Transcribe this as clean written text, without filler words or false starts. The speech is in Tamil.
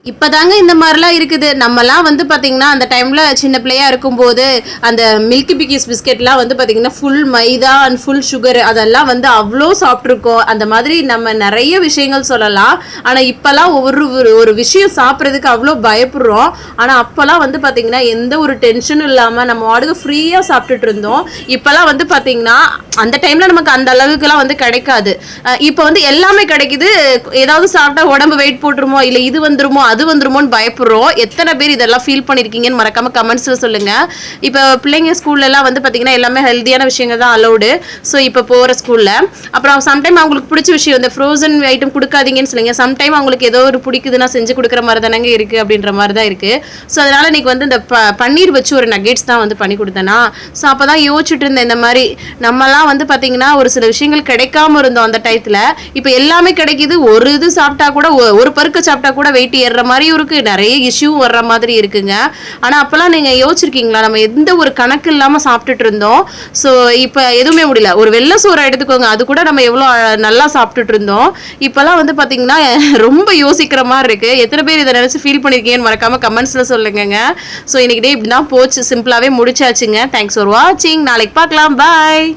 இப்பதாங்க இந்த மாதிரிலாம் இருக்குது. நம்மலாம் வந்து பார்த்தீங்கன்னா, அந்த டைம்ல சின்ன பிள்ளையா இருக்கும்போது, அந்த மில்கி பிக்கிஸ் பிஸ்கெட்லாம் வந்து பார்த்தீங்கன்னா, full maida and full sugar அதெல்லாம் வந்து அவ்ளோ சாப்பிட்ருக்கோம். அந்த மாதிரி நம்ம நெறைய விஷயங்கள் சொல்லலாம். ஆனா, இப்பலாம் ஒரு விஷயம் சாப்பிட்றதுக்கு அவ்ளோ பயப்படுறோம். ஆனா, அப்பலாம் வந்து பார்த்தீங்கன்னா, எந்த ஒரு டென்ஷனும் இல்லாம நம்ம பாட்டுக்கு ஃப்ரீயா சாப்பிட்டுட்டு இருந்தோம். இப்பலாம் வந்து பார்த்தீங்கன்னா, அந்த டைம்ல நமக்கு அந்த அளவுக்குலாம் வந்து கிடைக்காது. இப்போ வந்து எல்லாமே கிடைக்குது. ஏதாவது சாப்பிட்டா உடம்பு வெயிட் போட்டுருமோ, இல்ல இது வந்துருமோ அது வந்துருமோன்னு பயப்படுறோம். எத்தனை பேர் இதெல்லாம் ஃபீல் பண்ணியிருக்கீங்கன்னு மறக்காம கமெண்ட்ஸ்ல சொல்லுங்க. இப்போ பிள்ளைங்க ஸ்கூல்லலாம் வந்து பார்த்தீங்கன்னா எல்லாமே ஹெல்த்தியான விஷயங்கள் தான் அலௌடு. ஸோ இப்போ போகிற ஸ்கூலில் அப்புறம் சம்டைம் அவங்களுக்கு பிடிச்ச விஷயம் இந்த ஃப்ரோசன் ஐட்டம் கொடுக்காதீங்கன்னு சொல்லுங்க. சம்டைம் அவங்களுக்கு ஏதோ ஒரு பிடிக்குதுன்னா செஞ்சு கொடுக்குற மாதிரி தானங்க இருக்குது அப்படின்ற மாதிரி தான் இருக்குது. ஸோ அதனால் இன்றைக்கி வந்து இந்த பன்னீர் வச்சு ஒரு நகெட்ஸ் தான் வந்து பண்ணி கொடுத்தேன்னா. ஸோ அப்போ தான் யோசிச்சுட்டு இருந்தேன் இந்த மாதிரி நம்மலாம் வந்து பார்த்தீங்கன்னா ஒரு சில விஷயங்கள் கிடைக்காம இருந்தோம் அந்த டயத்தில். இப்போ எல்லாமே கிடைக்கிது. ஒரு இது சாப்பிட்டா கூட ஒரு பருக்க சாப்பிட்டா கூட வெயிட் ஏறுற மாதிரியும் இருக்குது. நிறைய இஷ்யூ வர்ற மாதிரி இருக்குங்க. ஆனால் அப்போல்லாம் நீங்கள் யோசிச்சிருக்கீங்களா நம்ம எந்த ஒரு கணக்கு இல்லாமல் சாப்பிட்டுட்டு இருந்தோம். ஸோ இப்போ எதுவுமே முடியல. ஒரு வெள்ளை சோறை எடுத்துக்கோங்க, அது கூட நம்ம எவ்வளோ நல்லா சாப்பிட்டுட்டு இருந்தோம். இப்போல்லாம் வந்து பார்த்தீங்கன்னா ரொம்ப யோசிக்கிற மாதிரி இருக்குது. எத்தனை பேர் இதை நினச்சி ஃபீல் பண்ணியிருக்கீங்கன்னு மறக்காமல் கமெண்ட்ஸில் சொல்லுங்க. ஸோ இன்னைக்கு டே இப்படி தான் போச்சு. சிம்பிளாகவே முடிச்சாச்சுங்க. தேங்க்ஸ் ஃபார் வாட்சிங். நாளைக்கு பார்க்கலாம். பாய்.